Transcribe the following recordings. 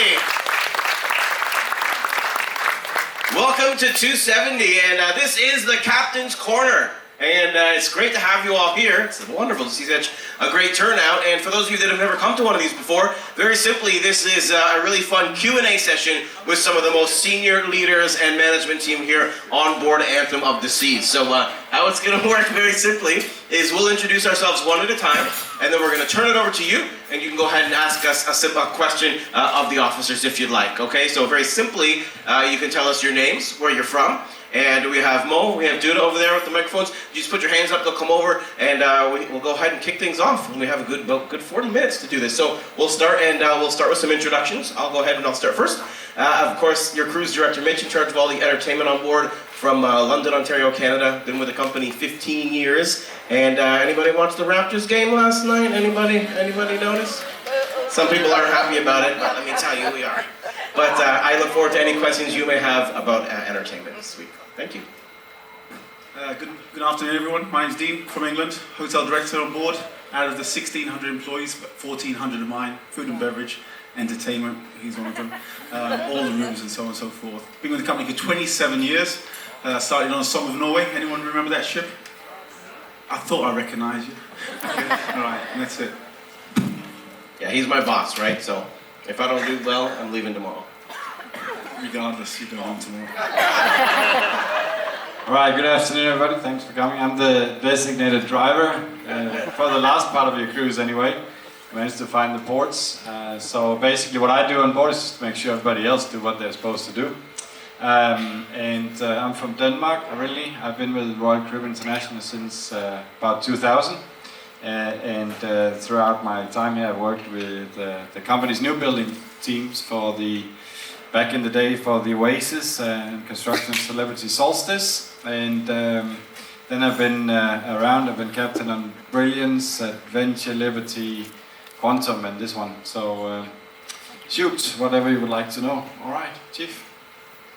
everybody. Welcome to 270, and this is the Captain's Corner. And it's great to have you all here. It's wonderful to see such a great turnout. And for those of you that have never come to one of these before, very simply, this is a really fun Q&A session with some of the most senior leaders and management team here on board Anthem of the Seas. So how it's going to work very simply is we'll introduce ourselves one at a time, and then we're going to turn it over to you, and you can go ahead and ask us a simple question of the officers if you'd like. Okay, so very simply, you can tell us your names, where you're from. And we have Mo, we have Duda over there with the microphones. You just put your hands up, they'll come over, and we'll go ahead and kick things off. And we have about good 40 minutes to do this. So we'll start, and we'll start with some introductions. I'll go ahead and I'll start first. Of course, your cruise director, Mitch, in charge of all the entertainment on board from London, Ontario, Canada. Been with the company 15 years. And anybody watch the Raptors game last night? Anybody notice? Some people aren't happy about it, but let me tell you, we are. But I look forward to any questions you may have about entertainment this week. Thank you. Good afternoon, everyone. My name's Dean from England, hotel director on board. Out of the 1,600 employees, 1,400 of mine, food and beverage, entertainment, he's one of them, all the rooms and so on and so forth. Been with the company for 27 years. Started on Song of Norway. Anyone remember that ship? I thought I recognised you. Okay. All right, and that's it. Yeah, he's my boss, right? So if I don't do well, I'm leaving tomorrow. Regardless, you go home tomorrow. Alright, good afternoon everybody, thanks for coming. I'm the designated driver for the last part of your cruise anyway. Managed to find the ports. So basically what I do on board is just to make sure everybody else do what they're supposed to do. I'm from Denmark originally. I've been with Royal Caribbean International since about 2000. Throughout my time here I've worked with the company's new building teams for back in the day for the Oasis and construction Celebrity Solstice, and then I've been around. I've been captain on Brilliance, Adventure, Liberty, Quantum, and this one. So shoot, whatever you would like to know. All right, Chief.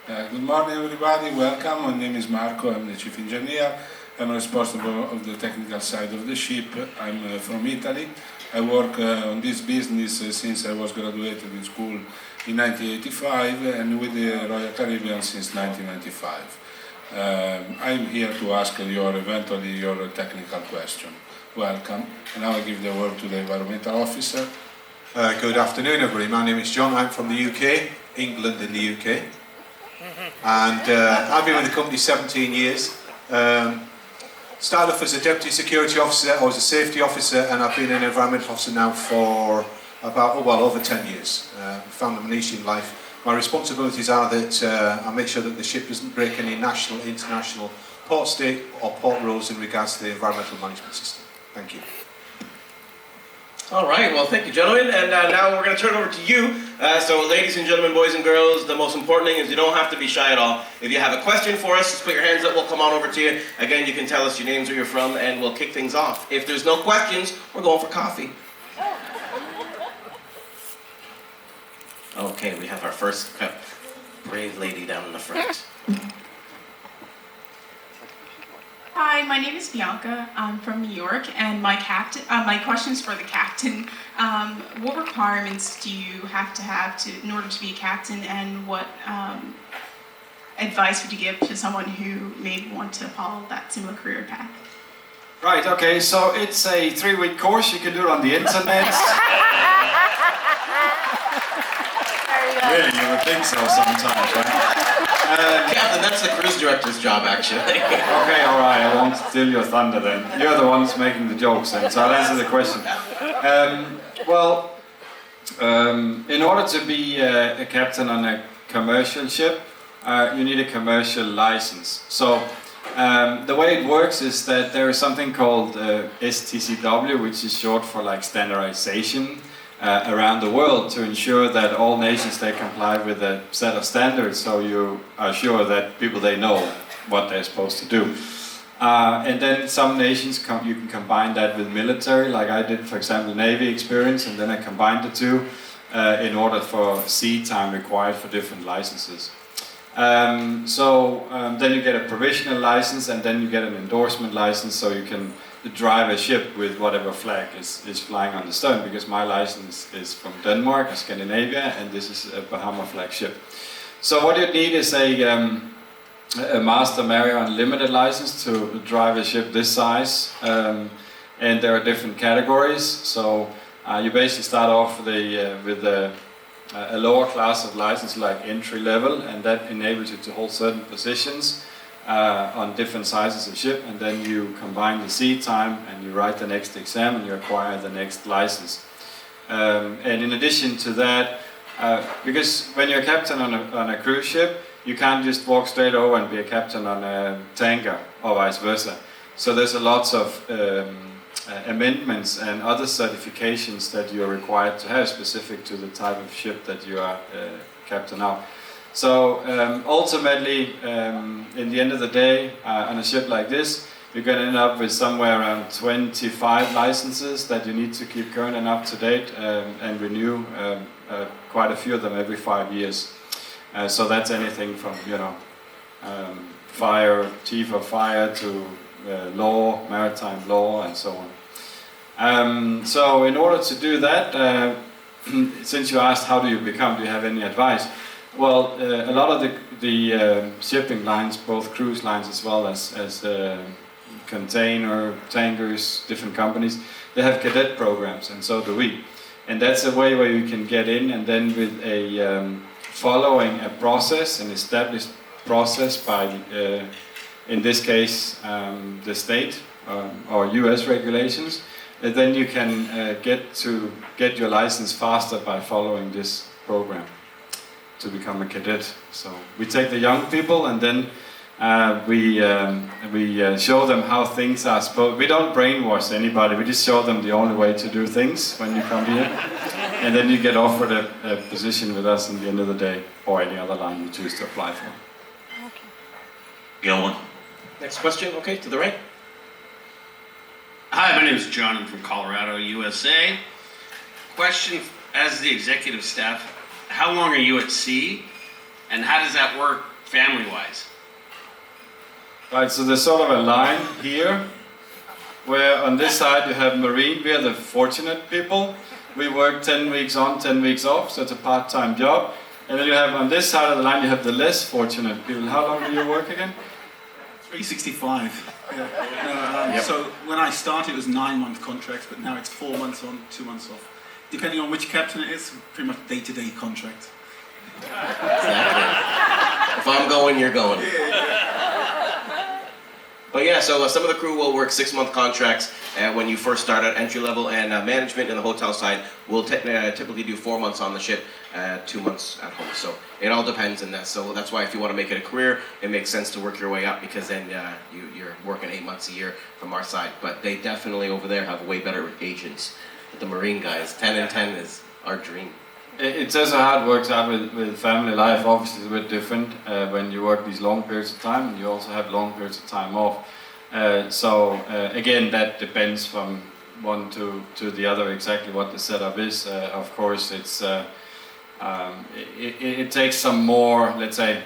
Good morning, everybody. Welcome. My name is Marco. I'm the chief engineer. I'm responsible of the technical side of the ship. I'm from Italy. I work on this business since I was graduated in school in 1985 and with the Royal Caribbean since 1995. I'm here to ask eventually your technical question. Welcome. And now I give the word to the environmental officer. Good afternoon, everybody. My name is John. I'm from the UK, England in the UK. And I've been with the company 17 years. Started off as a deputy security officer, I was a safety officer, and I've been an environmental officer now for about, over 10 years. Found a niche in life. My responsibilities are that I make sure that the ship doesn't break any national, international, port state or port rules in regards to the environmental management system. Thank you. All right, well, thank you, gentlemen. And now we're going to turn it over to you. So, ladies and gentlemen, boys and girls, the most important thing is you don't have to be shy at all. If you have a question for us, just put your hands up. We'll come on over to you. Again, you can tell us your names, where you're from, and we'll kick things off. If there's no questions, we're going for coffee. Okay, we have our first brave lady down in the front. Hi, my name is Bianca. I'm from New York, and my question's for the captain. What requirements do you have to in order to be a captain, and what advice would you give to someone who may want to follow that similar career path? Right, okay, so it's a 3-week course. You can do it on the internet. Really, you would think so sometimes, right? Captain, that's the cruise director's job, actually. Okay, all right, I won't steal your thunder then. You're the ones making the jokes then, so I'll answer the question. In order to be a captain on a commercial ship, you need a commercial license. So the way it works is that there is something called STCW, which is short for like standardization around the world, to ensure that all nations they comply with a set of standards, so you are sure that people they know what they're supposed to do. And then some nations you can combine that with military, like I did, for example, Navy experience, and then I combined the two in order for sea time required for different licenses. Then you get a provisional license, and then you get an endorsement license, so you can drive a ship with whatever flag is flying on the stern, because my license is from Denmark or Scandinavia, and this is a Bahama flag ship. So what you need is a Master Marriott Unlimited license to drive a ship this size, and there are different categories. So you basically start off with a lower class of license, like entry level, and that enables you to hold certain positions on different sizes of ship, and then you combine the sea time and you write the next exam and you acquire the next license. And in addition to that, because when you're a captain on a cruise ship, you can't just walk straight over and be a captain on a tanker or vice versa. So there's a lots of amendments and other certifications that you're required to have specific to the type of ship that you are captain of. So ultimately, in the end of the day, on a ship like this, you're going to end up with somewhere around 25 licenses that you need to keep current and up to date, and renew quite a few of them every 5 years. So that's anything from, you know, fire, chief of fire, to law, maritime law, and so on. So in order to do that, since you asked how do you have any advice? Well, a lot of the shipping lines, both cruise lines as well as container, tankers, different companies, they have cadet programs, and so do we. And that's a way where you can get in, and then with a following a process, an established process by, in this case, the state or US regulations, then you can get your license faster by following this program to become a cadet. So we take the young people, and then we show them how things are supposed. We don't brainwash anybody. We just show them the only way to do things when you come here, and then you get offered a position with us in the end of the day, or any other line you choose to apply for. Go on. Next question, okay, to the right. Hi, my name is John. I'm from Colorado, USA. Question, as the executive staff, how long are you at sea, and how does that work family-wise? Right, so there's sort of a line here, where on this side you have marine. We are the fortunate people. We work 10 weeks on, 10 weeks off, so it's a part-time job. And then you have on this side of the line, you have the less fortunate people. How long do you work again? 365. Yeah. So when I started, it was 9-month contracts, but now it's 4 months on, 2 months off. Depending on which captain it is, pretty much day-to-day contract. Exactly. If I'm going, you're going. But yeah, so some of the crew will work 6-month contracts when you first start at entry level, and management in the hotel side will typically do 4 months on the ship, 2 months at home. So it all depends on that. So that's why if you want to make it a career, it makes sense to work your way up, because then you're working 8 months a year from our side. But they definitely over there have way better agents. The Marine guys, 10 and 10 is our dream. It's also how it works out with family life. Obviously it's a bit different when you work these long periods of time, and you also have long periods of time off. So again, that depends from one to the other exactly what the setup is. Of course, it takes some more, let's say,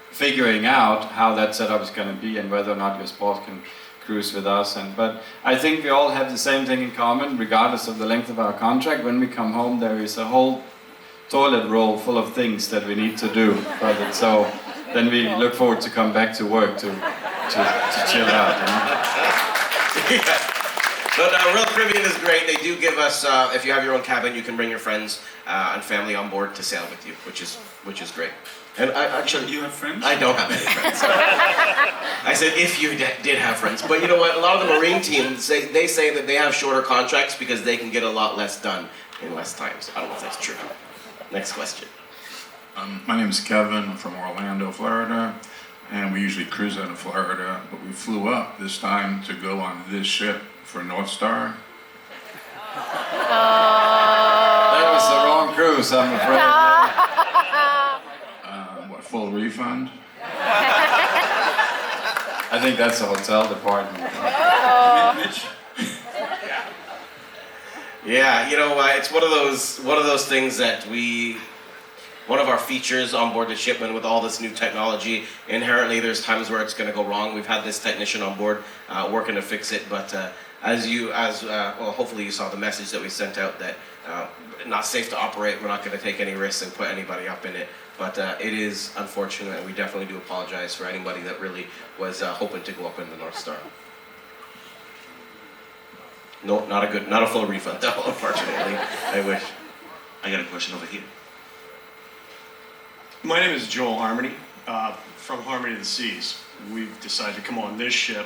figuring out how that setup is going to be, and whether or not your sport can cruise with us. But I think we all have the same thing in common, regardless of the length of our contract. When we come home, there is a whole toilet roll full of things that we need to do. But so then we look forward to come back to work to chill out. You know? Yeah. But Royal Caribbean is great. They do give us, if you have your own cabin, you can bring your friends and family on board to sail with you, which is great. And actually, You have friends? I don't have any friends. I said if you did have friends. But you know what? A lot of the Marine teams, they say that they have shorter contracts because they can get a lot less done in less time. So I don't know if that's true. Next question. My name is Kevin. I'm from Orlando, Florida, and we usually cruise out of Florida, but we flew up this time to go on this ship for North Star. That was the wrong cruise, I'm afraid. What, full refund? I think that's the hotel department. Mitch? Yeah, you know, it's one of those things that we one of our features on board the ship, and with all this new technology, inherently there's times where it's going to go wrong. We've had this technician on board working to fix it, but well, hopefully you saw the message that we sent out that not safe to operate. We're not going to take any risks and put anybody up in it. But it is unfortunate, and we definitely do apologize for anybody that really was hoping to go up in the North Star. No, not a full refund though, unfortunately. I wish. I got a question over here. My name is Joel Harmony, from Harmony of the Seas. We've decided to come on this ship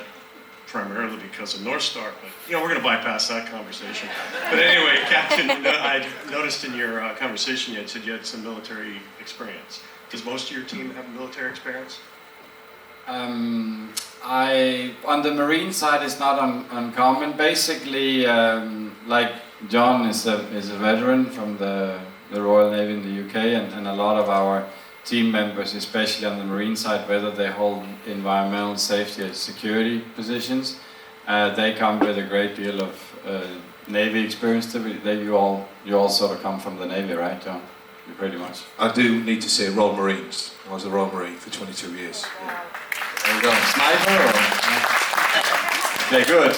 primarily because of North Star, but we're going to bypass that conversation. But anyway, Captain, I noticed in your conversation you had said you had some military experience. Does most of your team have military experience? On the marine side, it's not uncommon. Basically, like John is a veteran from the Royal Navy in the UK, and a lot of our team members, especially on the marine side, whether they hold environmental safety or security positions, they come with a great deal of Navy experience. You all sort of come from the Navy, right, John? You pretty much. I do need to say Royal Marines. I was a Royal Marine for 22 years. Yeah. There you go. Sniper or? They're good.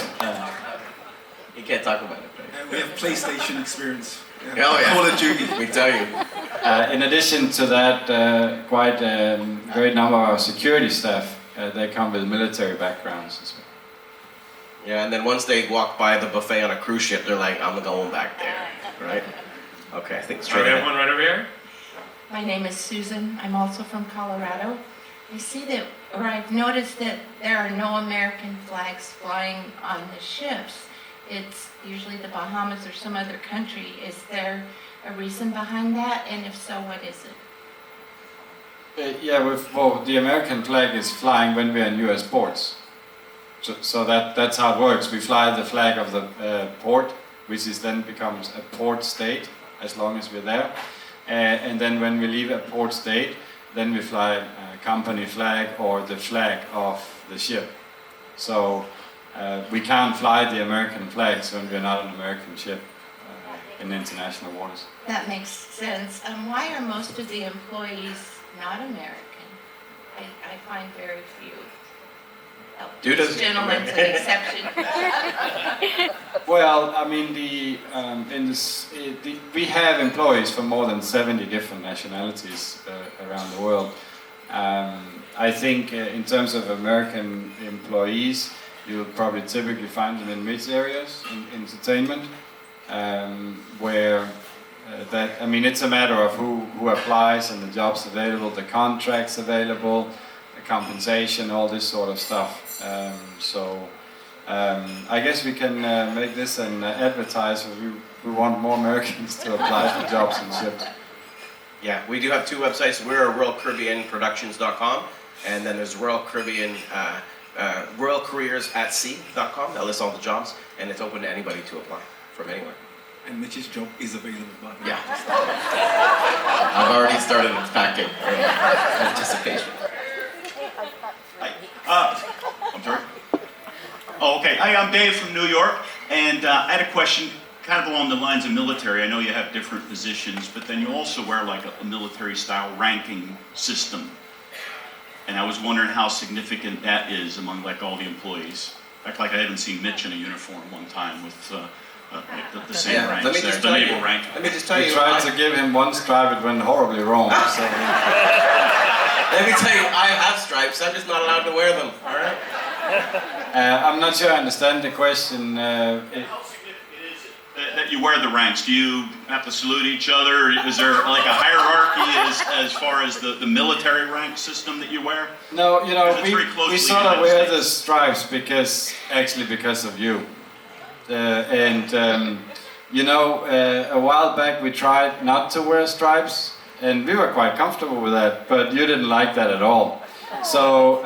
You can't talk about it. We have PlayStation experience. Oh yeah. Call of Duty. We tell you. In addition to that, quite a great number of our security staff, they come with military backgrounds as well. Yeah, and then once they walk by the buffet on a cruise ship, they're like, I'm going back there, right? Okay, I think straight We have ahead. one right over here. My name is Susan. I'm also from Colorado. I see that, or I've noticed that there are no American flags flying on the ships. It's usually the Bahamas or some other country. Is there a reason behind that? And if so, what is it? Well, the American flag is flying when we're in U.S. ports. So that's how it works. We fly the flag of the port, which is then becomes a port state as long as we're there. And then when we leave a port state, then we fly a company flag or the flag of the ship. So we can't fly the American flags when we're not an American ship in international waters. That makes sense. Why are most of the employees not American? I find very few. Oh, Dude, this gentleman's an exception. Well, I mean, we have employees from more than 70 different nationalities around the world. I think in terms of American employees, you'll probably typically find them in mid areas in entertainment, where it's a matter of who applies and the jobs available, the contracts available, the compensation, all this sort of stuff. I guess we can make this an advertise. We want more Americans to apply for jobs in ships. Yeah, we do have two websites. We're RoyalCaribbeanProductions.com, and then there's Royal Caribbean RoyalCareersAtSea.com. That lists all the jobs, and it's open to anybody to apply from anywhere. And Mitch's job is available, by the way. Yeah. I've already started packing. Anticipation. I'm sorry? Oh, okay. Hi, I'm Dave from New York, and I had a question kind of along the lines of military. I know you have different positions, but then you also wear like a military-style ranking system. And I was wondering how significant that is among like all the employees. In fact, like I haven't seen Mitch in a uniform one time with the same Yeah, ranks let me there, just the tell naval you. rank. Let me just tell We you. tried to give him one stripe, it went horribly wrong. So. Let me tell you, I have stripes. I'm just not allowed to wear them. All right. I'm not sure I understand the question. How significant is it that you wear the ranks? Do you have to salute each other? Is there like a hierarchy as far as the military rank system that you wear? No, Because it's very we closely sort of United wear States. the stripes because of you. A while back we tried not to wear stripes, and we were quite comfortable with that, but you didn't like that at all. So,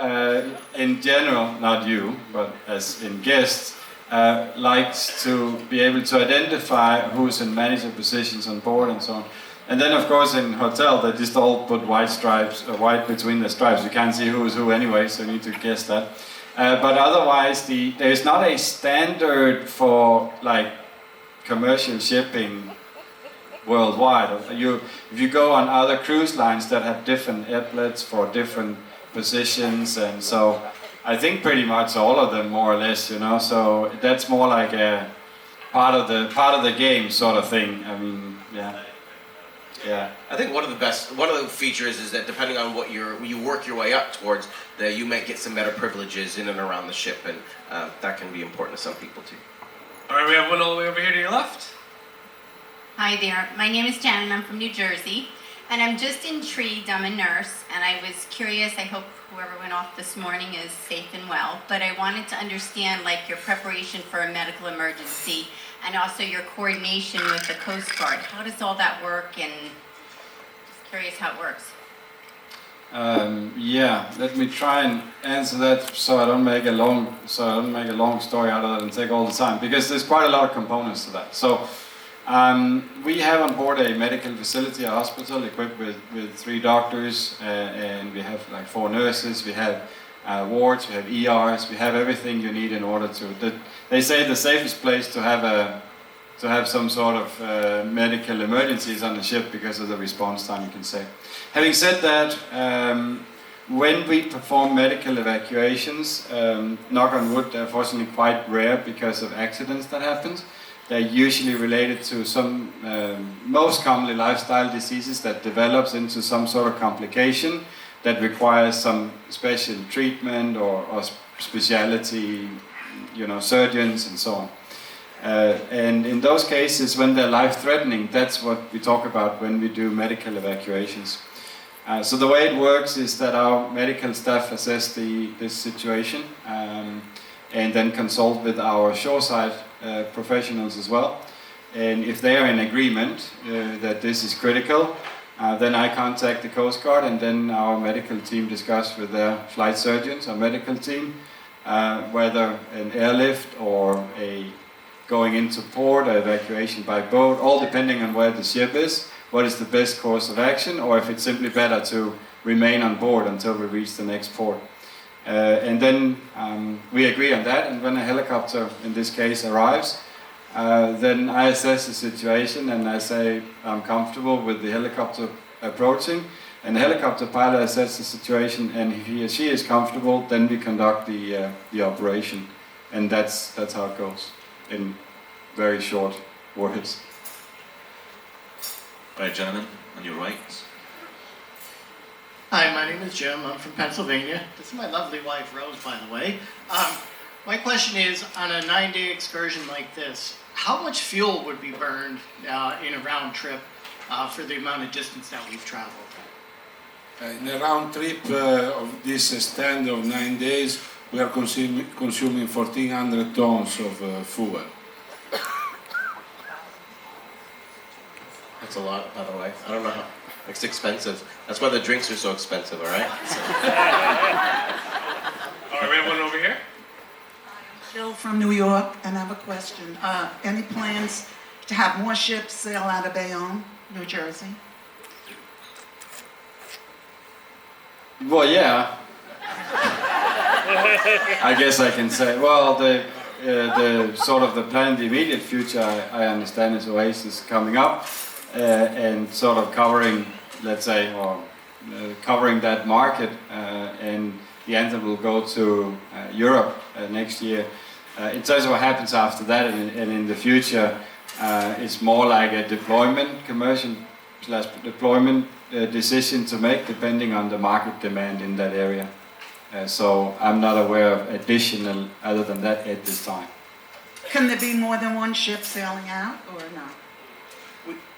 in general, not you, but as in guests, likes to be able to identify who's in manager positions on board and so on. And then, of course, in hotel, they just all put white stripes, white between the stripes. You can't see who's who anyway, so you need to guess that. But otherwise, there's not a standard for like commercial shipping worldwide. If you go on other cruise lines that have different outlets for different positions, and so I think pretty much all of them more or less, you know. So that's more like a part of the game sort of thing. I mean, yeah. I think one of the features is that depending on what you work your way up towards, that you might get some better privileges in and around the ship, and that can be important to some people too. All right, we have one all the way over here to your left. Hi there, my name is Jen and I'm from New Jersey, and I'm just intrigued. I'm a nurse and I was curious, I hope whoever went off this morning is safe and well, but I wanted to understand like your preparation for a medical emergency and also your coordination with the Coast Guard. How does all that work, and just curious how it works. Yeah, let me try and answer that so I don't make a long story out of it and take all the time, because there's quite a lot of components to that. So we have on board a medical facility, a hospital equipped with 3 doctors, and we have like 4 nurses. We have wards, we have ERs, we have everything you need in order to. They say the safest place to have some sort of medical emergencies on the ship because of the response time, you can say. Having said that, when we perform medical evacuations, knock on wood, they're fortunately quite rare because of accidents that happen. They're usually related to some, most commonly lifestyle diseases that develops into some sort of complication that requires some special treatment or specialty, you know, surgeons and so on. And in those cases, when they're life-threatening, that's what we talk about when we do medical evacuations. So the way it works is that our medical staff assess this situation and then consult with our shoreside professionals as well. And if they are in agreement that this is critical, then I contact the Coast Guard, and then our medical team discuss with their flight surgeons, our medical team, whether an airlift or a going into port or evacuation by boat, all depending on where the ship is, what is the best course of action, or if it's simply better to remain on board until we reach the next port. And then we agree on that, and when a helicopter, in this case, arrives, then I assess the situation and I say I'm comfortable with the helicopter approaching, and the helicopter pilot assesses the situation, and if he or she is comfortable, then we conduct the operation, and that's how it goes in very short words. Right, gentlemen, on your right. Hi, my name is Jim. I'm from Pennsylvania. This is my lovely wife, Rose, by the way. My question is, on a 9-day excursion like this, how much fuel would be burned in a round trip for the amount of distance that we've traveled? In a round trip of this extent of 9 days, we are consuming 1,400 tons of fuel. That's a lot, by the way. I don't know how. It's expensive. That's why the drinks are so expensive, all right? So. All right, we have one over here. Jill from New York, and I have a question. Any plans to have more ships sail out of Bayonne, New Jersey? Well, yeah. I guess I can say. Well, the sort of the plan, the immediate future, I understand is Oasis coming up and sort of covering, let's say, or covering that market, and the Anthem will go to Europe next year. In terms of what happens after that and in the future, it's more like a deployment, commercial/deployment decision to make depending on the market demand in that area. So I'm not aware of additional other than that at this time. Can there be more than one ship sailing out, or not?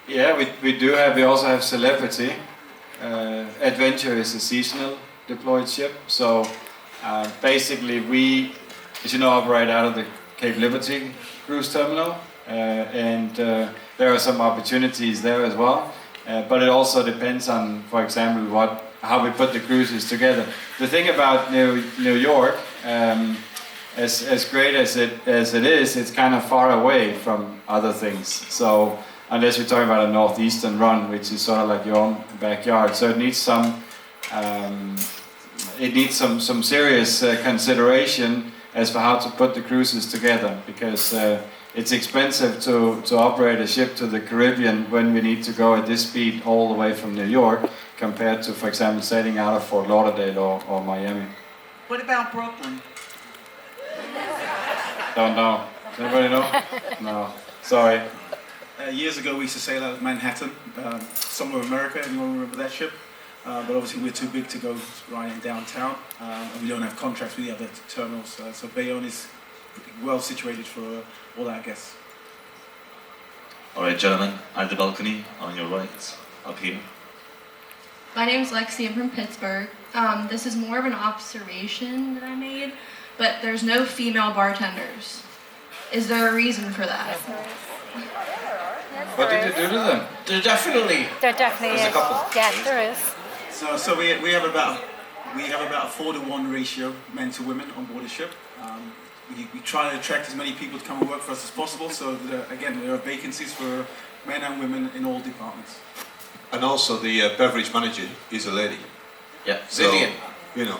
Yeah, we also have Celebrity. Adventure is a seasonal deployed ship, so basically we, as you know, operate out of the Cape Liberty cruise terminal, and there are some opportunities there as well, but it also depends on, for example, how we put the cruises together. The thing about New York, as great as it is, it's kind of far away from other things. So unless we're talking about a northeastern run, which is sort of like your own backyard, so it needs some serious consideration as for how to put the cruises together, because it's expensive to operate a ship to the Caribbean when we need to go at this speed all the way from New York compared to, for example, sailing out of Fort Lauderdale or Miami. What about Brooklyn? Don't know. Does anybody know? No. Sorry. Years ago, we used to sail out of Manhattan, somewhere in America. Anyone remember that ship? But obviously, we're too big to go riding downtown, and we don't have contracts with the other terminals. So Bayonne is well situated for all our guests. All right, gentlemen, at the balcony on your right, up here. My name's Lexi, I'm from Pittsburgh. This is more of an observation that I made, but there's no female bartenders. Is there a reason for that? What did you do to them? There definitely There is a couple. Yes, there is. So we have about a 4-to-1 ratio men to women on board a ship. We try to attract as many people to come and work for us as possible. So that, again, there are vacancies for men and women in all departments. And also the beverage manager is a lady. Yeah, So, Vivian. you know.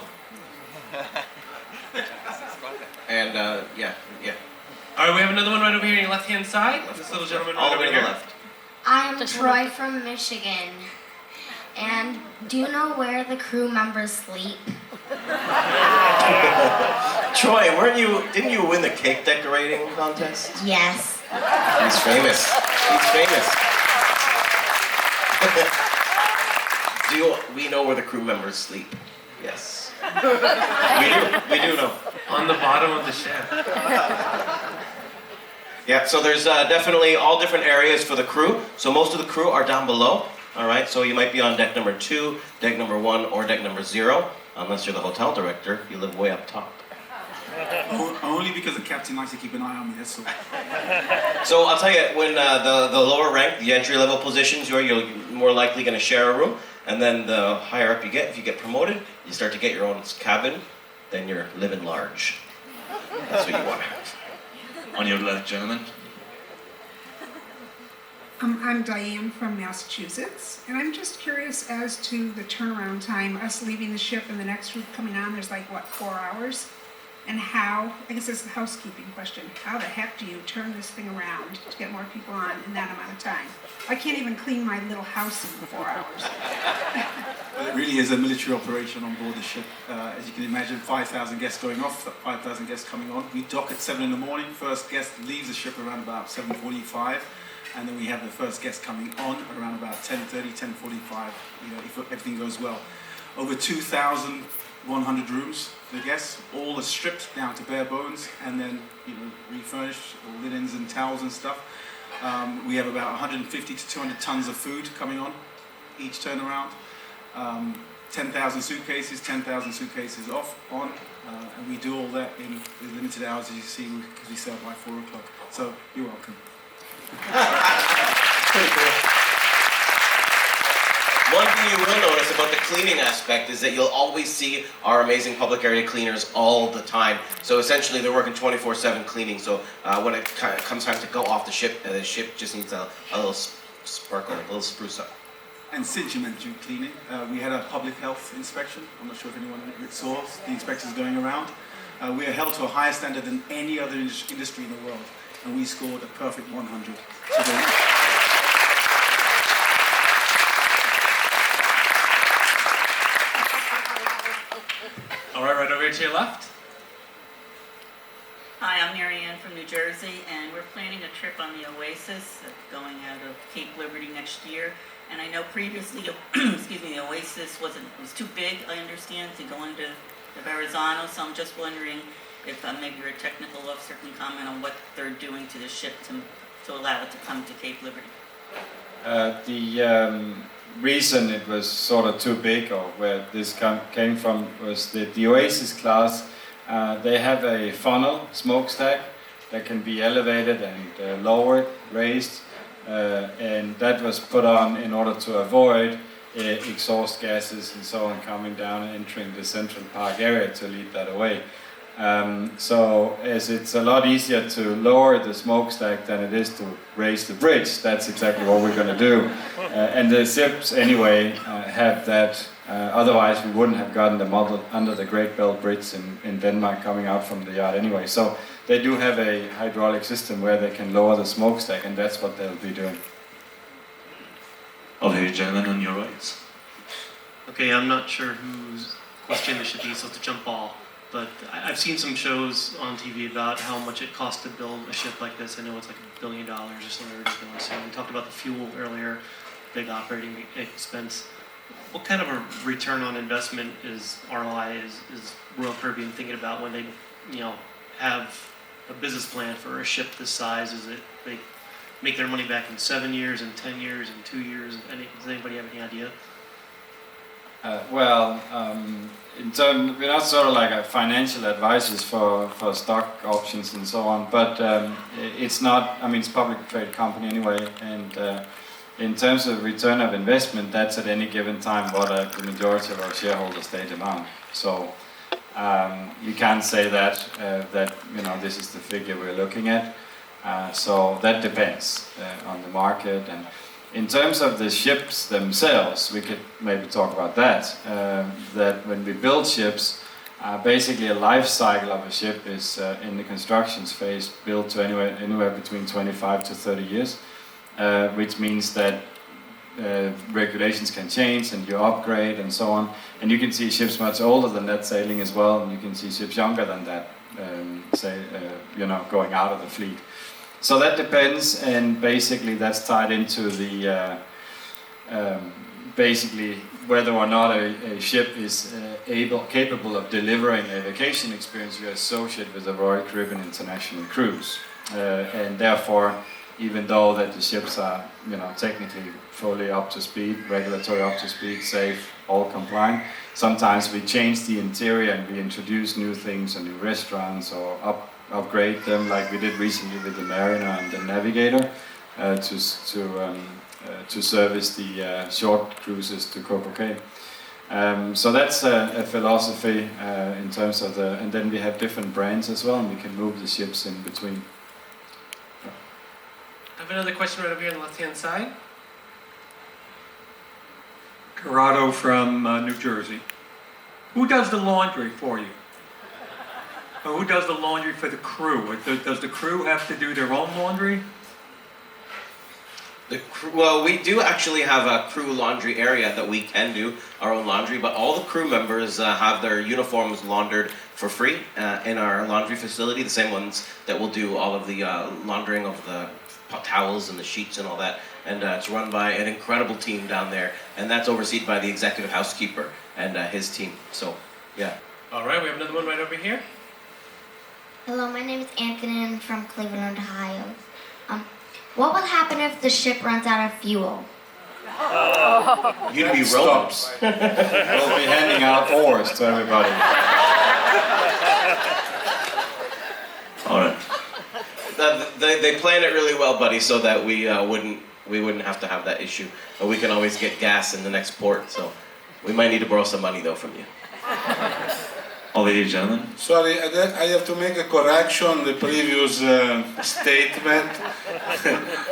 And yeah. All right, we have another one right over here on your left-hand side. This little gentleman right All the over way to the here. left. I'm Troy from Michigan. And do you know where the crew members sleep? Troy, didn't you win the cake decorating contest? Yes. He's famous. He's famous. We know where the crew members sleep? Yes. We do know. On the bottom of the ship. Yeah, so there's definitely all different areas for the crew. So most of the crew are down below. All right, so you might be on deck number 2, deck number 1, or deck number 0. Unless you're the hotel director, you live way up top. Only because the captain likes to keep an eye on me, that's all. So I'll tell you, when the lower rank, the entry-level positions, you're more likely going to share a room. And then the higher up you get, if you get promoted, you start to get your own cabin, then you're living large. That's what you want to have. On your left, gentlemen. I'm Diane from Massachusetts, and I'm just curious as to the turnaround time, us leaving the ship and the next group coming on, there's like, what, 4 hours? And how, I guess this is a housekeeping question, how the heck do you turn this thing around to get more people on in that amount of time? I can't even clean my little house in 4 hours. Well, it really is a military operation on board the ship. As you can imagine, 5,000 guests going off, 5,000 guests coming on. We dock at 7 in the morning. First guest leaves the ship around about 7:45. And then we have the first guest coming on around about 10:30, 10:45, if everything goes well. Over 2,100 rooms for the guests, all are stripped down to bare bones and then refurnished, all linens and towels and stuff. We have about 150 to 200 tons of food coming on each turnaround. 10,000 suitcases off, on, and we do all that in the limited hours, as you see, because we sail by 4 o'clock. So you're welcome. Pretty cool. One thing you will notice about the cleaning aspect is that you'll always see our amazing public area cleaners all the time. So essentially they're working 24/7 cleaning. So when it comes time to go off the ship just needs a little sparkle, a little spruce up. And since you mentioned cleaning, we had a public health inspection. I'm not sure if anyone saw the inspectors going around. We are held to a higher standard than any other industry in the world, and we scored a perfect 100. All right, right over here to your left. Hi, I'm Marianne from New Jersey, and we're planning a trip on the Oasis going out of Cape Liberty next year. And I know previously, the Oasis was too big, I understand, to go into the Verrazano. So I'm just wondering if maybe your technical officer can comment on what they're doing to the ship to allow it to come to Cape Liberty. The reason it was sort of too big, or where this came from, was that the Oasis class, they have a funnel smokestack that can be elevated and lowered, raised, and that was put on in order to avoid exhaust gases and so on coming down and entering the Central Park area to lead that away. So as it's a lot easier to lower the smokestack than it is to raise the bridge, that's exactly what we're going to do. And the ships anyway have that, otherwise we wouldn't have gotten them under the Great Bell Bridge in Denmark coming out from the yard anyway. So they do have a hydraulic system where they can lower the smokestack, and that's what they'll be doing. Over here, gentlemen, on your right. Okay, I'm not sure whose question this should be, so it's a jump ball. But I've seen some shows on TV about how much it costs to build a ship like this. I know it's like $1 billion or something ridiculous. And we talked about the fuel earlier, big operating expense. What kind of a return on investment is ROI is Royal Caribbean thinking about when they, have a business plan for a ship this size? Is it they make their money back in 7 years, and 10 years, and 2 years? Does anybody have any idea? We're not sort of like a financial advisors for stock options and so on, but it's not, it's a publicly traded company anyway, and in terms of return of investment, that's at any given time what the majority of our shareholders they demand. So you can't say that this is the figure we're looking at. So that depends on the market. And in terms of the ships themselves, we could maybe talk about that. That when we build ships, basically a life cycle of a ship is in the construction phase built to anywhere between 25 to 30 years, which means that regulations can change and you upgrade and so on. And you can see ships much older than that sailing as well, and you can see ships younger than that, going out of the fleet. So that depends, and basically that's tied into the basically whether or not a ship is capable of delivering a vacation experience you're associated with a Royal Caribbean International cruise, and therefore, even though that the ships are technically fully up to speed, regulatory up to speed, safe, all compliant, sometimes we change the interior and we introduce new things, and new restaurants, or upgrade them, like we did recently with the Mariner and the Navigator, to service the short cruises to Coco Cay. So that's a philosophy in terms of and then we have different brands as well, and we can move the ships in between. I have another question right over here on the left-hand side. Corrado from New Jersey. Who does the laundry for you? Or who does the laundry for the crew? Does the crew have to do their own laundry? Well, we do actually have a crew laundry area that we can do our own laundry, but all the crew members have their uniforms laundered for free in our laundry facility, the same ones that will do all of the laundering of the towels and the sheets and all that. And it's run by an incredible team down there, and that's overseen by the executive housekeeper and his team. So, yeah. All right, we have another one right over here. Hello, my name is Anthony. I'm from Cleveland, Ohio. What would happen if the ship runs out of fuel? You'd be rowers. We'll be handing out oars to everybody. All right. They plan it really well, buddy, so that we wouldn't have to have that issue. But we can always get gas in the next port, so we might need to borrow some money though from you. Over here, gentlemen. Sorry, I have to make a correction on the previous statement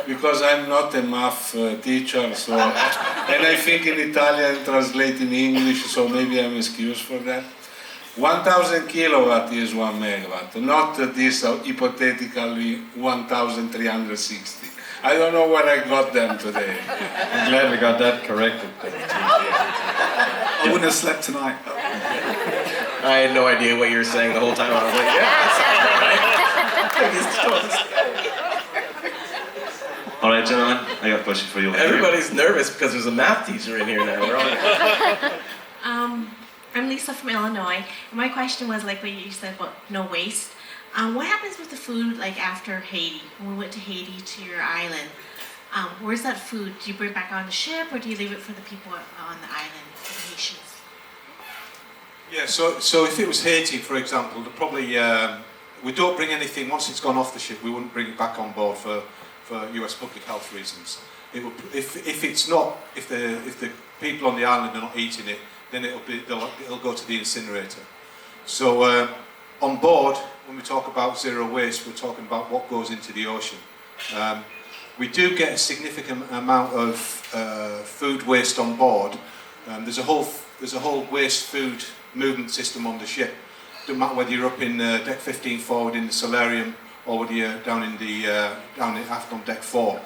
because I'm not a math teacher, so and I think in Italian translate in English, so maybe I'm excused for that. 1,000 kilowatt is 1 megawatt, not this hypothetically 1,360. I don't know where I got them today. I'm glad we got that corrected. I wouldn't have slept tonight. I had no idea what you were saying the whole time. I was like, yeah, All right, gentlemen, I got a question for you. Everybody's nervous because there's a math teacher in here now. We're all... I'm Lisa from Illinois. My question was like what you said about no waste. What happens with the food like after Haiti? When we went to Haiti to your island, where's that food? Do you bring it back on the ship, or do you leave it for the people on the island, the Haitians? Yeah, so if it was Haiti, for example, probably we don't bring anything once it's gone off the ship. We wouldn't bring it back on board for US public health reasons. It would, if the people on the island are not eating it, then it'll go to the incinerator. So on board, when we talk about zero waste, we're talking about what goes into the ocean. We do get a significant amount of food waste on board. There's a whole waste food movement system on the ship, Doesn't matter whether you're up in deck 15 forward in the solarium or whether you're down in aft on deck 4.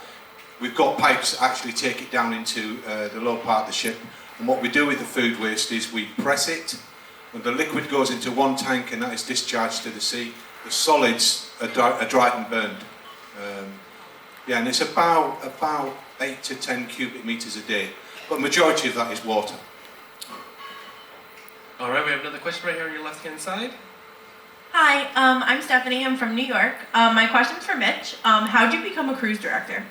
We've got pipes that actually take it down into the low part of the ship. And what we do with the food waste is we press it, and the liquid goes into one tank and that is discharged to the sea. The solids are dried and burned. Yeah, and it's about 8 to 10 cubic meters a day, but majority of that is water. All right, we have another question right here on your left-hand side. Hi, I'm Stephanie. I'm from New York. My question's for Mitch. How did you become a cruise director?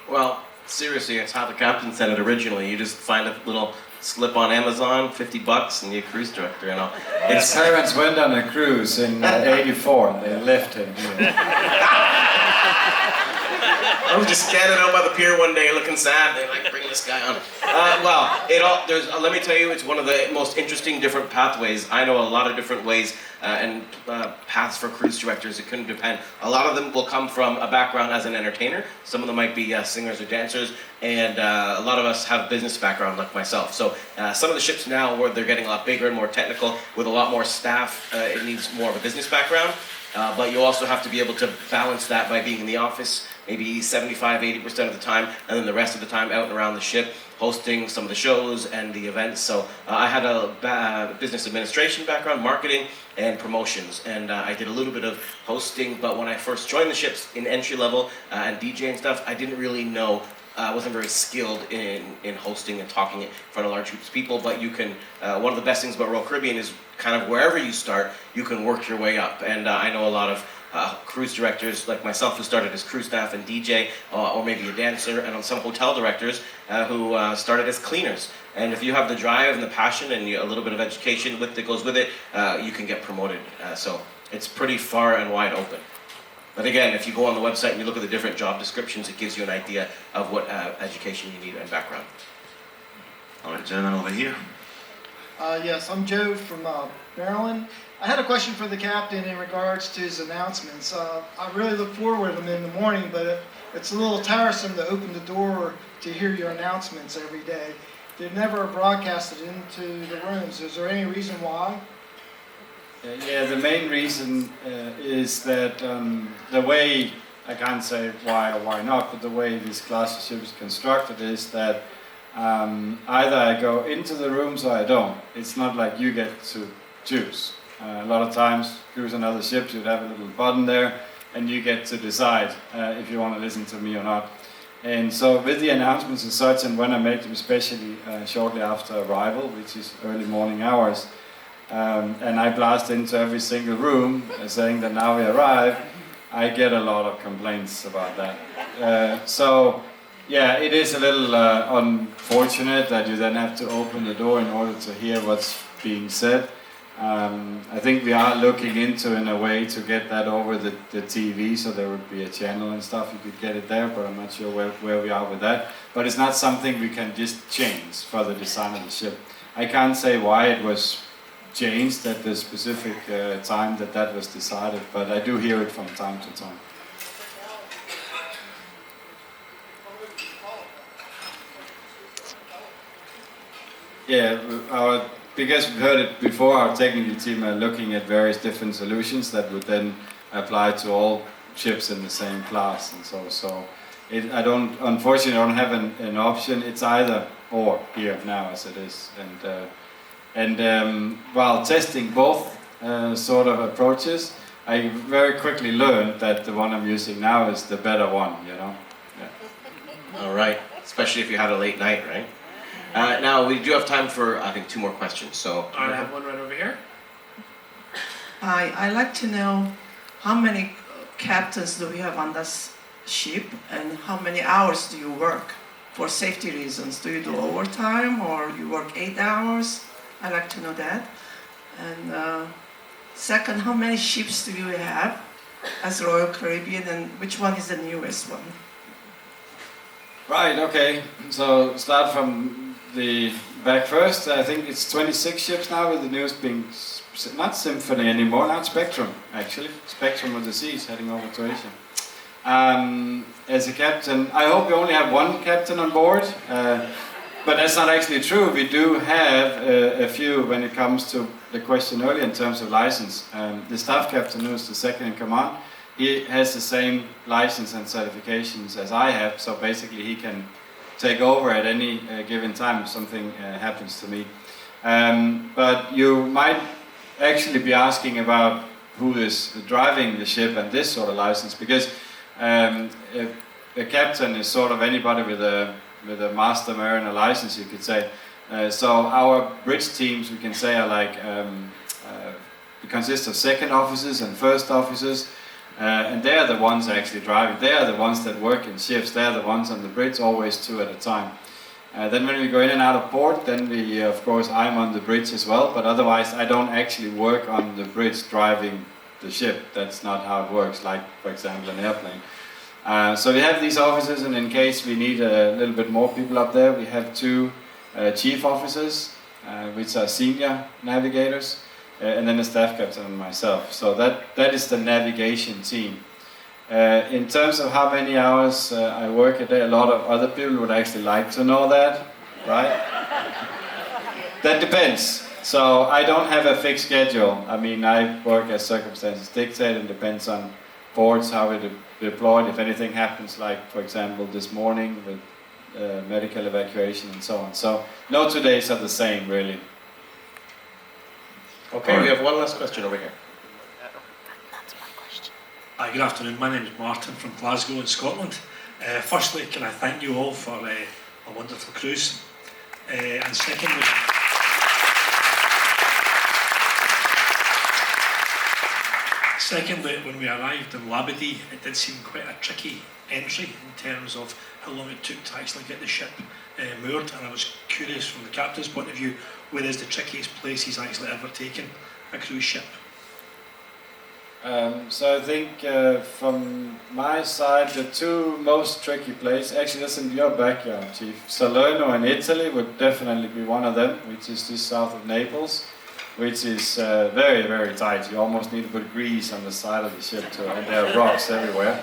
Well, seriously, it's how the captain said it originally. You just find a little slip on Amazon, $50, and you're a cruise director. You know, His parents went on a cruise in '84 and they left him here. I was just standing out by the pier one day looking sad. They're like, bring this guy on. Let me tell you, it's one of the most interesting different pathways. I know a lot of different ways and paths for cruise directors. It couldn't depend. A lot of them will come from a background as an entertainer. Some of them might be singers or dancers. And a lot of us have business background like myself. So some of the ships now, where they're getting a lot bigger and more technical with a lot more staff, it needs more of a business background. But you also have to be able to balance that by being in the office, maybe 75–80% of the time, and then the rest of the time out and around the ship, hosting some of the shows and the events. So I had a business administration background, marketing, and promotions, and I did a little bit of hosting, but when I first joined the ships in entry level and DJ and stuff, I didn't really know. I wasn't very skilled in hosting and talking in front of large groups of people, but you can, one of the best things about Royal Caribbean is kind of wherever you start, you can work your way up. And I know a lot of cruise directors like myself who started as crew staff and DJ, or maybe a dancer, and on some hotel directors who started as cleaners. And if you have the drive and the passion and a little bit of education that goes with it, you can get promoted. So it's pretty far and wide open. But again, if you go on the website and you look at the different job descriptions, it gives you an idea of what education you need and background. All right, gentlemen over here. Yes, I'm Joe from Maryland. I had a question for the captain in regards to his announcements. I really look forward to them in the morning, but it's a little tiresome to open the door to hear your announcements every day. They're never broadcasted into the rooms. Is there any reason why? Yeah, the main reason is that the way, I can't say why or why not, but the way this class of ship is constructed is that either I go into the rooms or I don't. It's not like you get to choose. A lot of times, cruise on other ships, you'd have a little button there, and you get to decide if you want to listen to me or not. And so with the announcements and such, and when I make them, especially shortly after arrival, which is early morning hours, and I blast into every single room saying that now we arrive, I get a lot of complaints about that. So yeah, it is a little unfortunate that you then have to open the door in order to hear what's being said. I think we are looking into in a way to get that over the TV, so there would be a channel and stuff, you could get it there, but I'm not sure where we are with that. But it's not something we can just change for the design of the ship. I can't say why it was changed at the specific time that was decided, but I do hear it from time to time. Yeah, because we've heard it before, our technical team are looking at various different solutions that would then apply to all ships in the same class, and so unfortunately I don't have an option. It's either or here now as it is, and while testing both sort of approaches, I very quickly learned that the one I'm using now is the better one, you know. Yeah. All right, especially if you had a late night, right? Now we do have time for, I think, 2 more questions. So I have one right over here. I'd like to know how many captains do we have on this ship, and how many hours do you work for safety reasons? Do you do overtime, or you work 8 hours? I'd like to know that. And second, how many ships do you have as Royal Caribbean, and which one is the newest one? Right, okay. So start from the back first. I think it's 26 ships now, with the newest being not Symphony anymore, not Spectrum, actually. Spectrum of the Seas, heading over to Asia. As a captain, I hope we only have one captain on board, but that's not actually true. We do have a few when it comes to the question earlier in terms of license, the staff captain, who is the second in command, he has the same license and certifications as I have, so basically he can take over at any given time if something happens to me. But you might actually be asking about who is driving the ship and this sort of license, because a captain is sort of anybody with a master mariner license, you could say. So our bridge teams, we can say, are like consist of second officers and first officers, and they are the ones actually driving. They are the ones that work in shifts. They are the ones on the bridge, always 2 at a time. Then when we go in and out of port, then we, of course, I'm on the bridge as well, but otherwise I don't actually work on the bridge driving the ship. That's not how it works, like, for example, an airplane. So we have these officers, and in case we need a little bit more people up there, we have 2 chief officers, which are senior navigators, and then a staff captain and myself. So that is the navigation team. In terms of how many hours I work a day, a lot of other people would actually like to know that, right? That depends. So I don't have a fixed schedule. I mean, I work as circumstances dictate, and depends on ports, how we're deployed, if anything happens, like, for example, this morning with medical evacuation and so on. So no 2 days are the same, really. Okay, we have one last question over here. Hi, good afternoon. My name is Martin from Glasgow in Scotland. Firstly, can I thank you all for a wonderful cruise? And secondly, when we arrived in Labadee, it did seem quite a tricky entry in terms of how long it took to actually get the ship moored, and I was curious from the captain's point of view, where is the trickiest place he's actually ever taken a cruise ship? So I think from my side, the 2 most tricky places, actually that's in your backyard, Chief. Salerno in Italy would definitely be one of them, which is just south of Naples, which is very, very tight. You almost need to put grease on the side of the ship too, and there are rocks everywhere.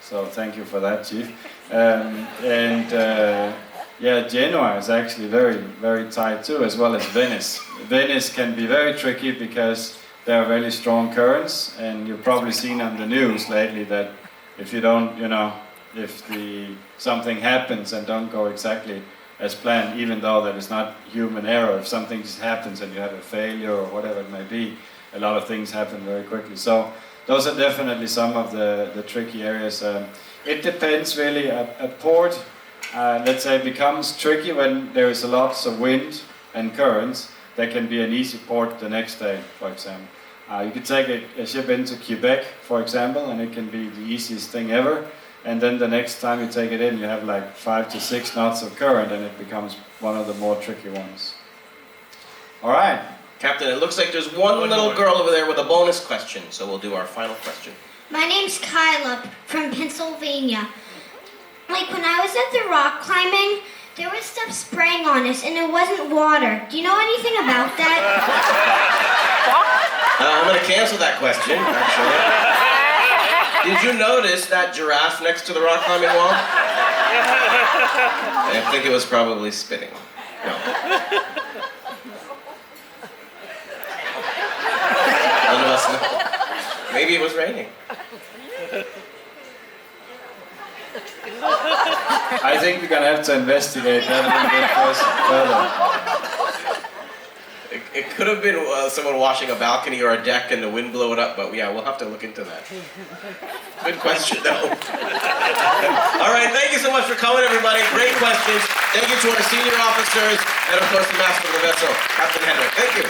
So thank you for that, Chief. Yeah, Genoa is actually very, very tight too, as well as Venice. Venice can be very tricky because there are very strong currents, and you've probably seen on the news lately that if you don't, if something happens and don't go exactly as planned, even though that is not human error, if something just happens and you have a failure or whatever it may be, a lot of things happen very quickly. So those are definitely some of the tricky areas. It depends really. A port, let's say, becomes tricky when there is lots of wind and currents. There can be an easy port the next day, for example. You could take a ship into Quebec, for example, and it can be the easiest thing ever. And then the next time you take it in, you have like 5 to 6 knots of current, and it becomes one of the more tricky ones. All right. Captain, it looks like there's one little girl over there with a bonus question, so we'll do our final question. My name's Kyla from Pennsylvania. Like when I was at the rock climbing, there was stuff spraying on us and it wasn't water. Do you know anything about that? I'm going to cancel that question, actually. Did you notice that giraffe next to the rock climbing wall? I think it was probably spinning. No. None of us know. Maybe it was raining. I think we're going to have to investigate that a little bit further. It could have been someone washing a balcony or a deck and the wind blew it up, but yeah, we'll have to look into that. Good question, though. All right, thank you so much for coming, everybody. Great questions. Thank you to our senior officers and, of course, the master of the vessel, Captain Henrik. Thank you.